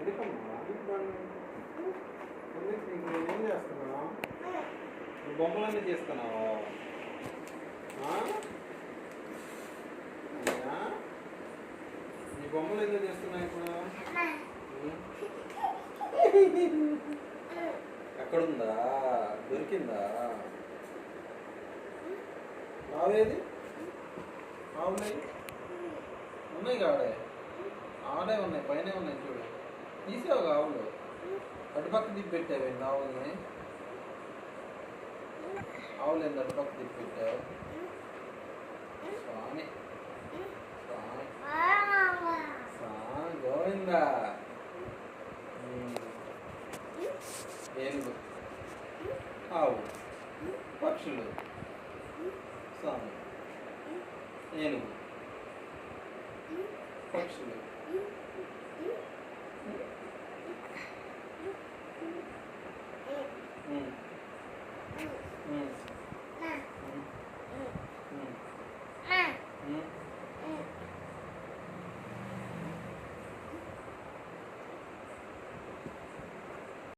ఎందుకమ్మా ఎందుకు నీకు ఏం చేస్తున్నావు? నువ్వు బొమ్మలన్నీ చేస్తున్నావు. నీ బొమ్మలు ఎందుకు చేస్తున్నావు ఇప్పుడు? ఎక్కడుందా? దొరికిందా? ఆవేది? ఆవున్నాయి ఉన్నాయి కాడే, ఆడే ఉన్నాయి, పైన ఉన్నాయి చూడు. తీసావు ఆవులు, అటుపక్క తిప్పి పెట్టావు ఆవుల్ని. ఆవులు ఏంది అటుపక్క తిప్పి పెట్టావు? స్వామి స్వామి స్వామి గోవిందా. ఏనుగు, ఆవు, పక్షులు, స్వామి, ఏనుగు, పక్షులు,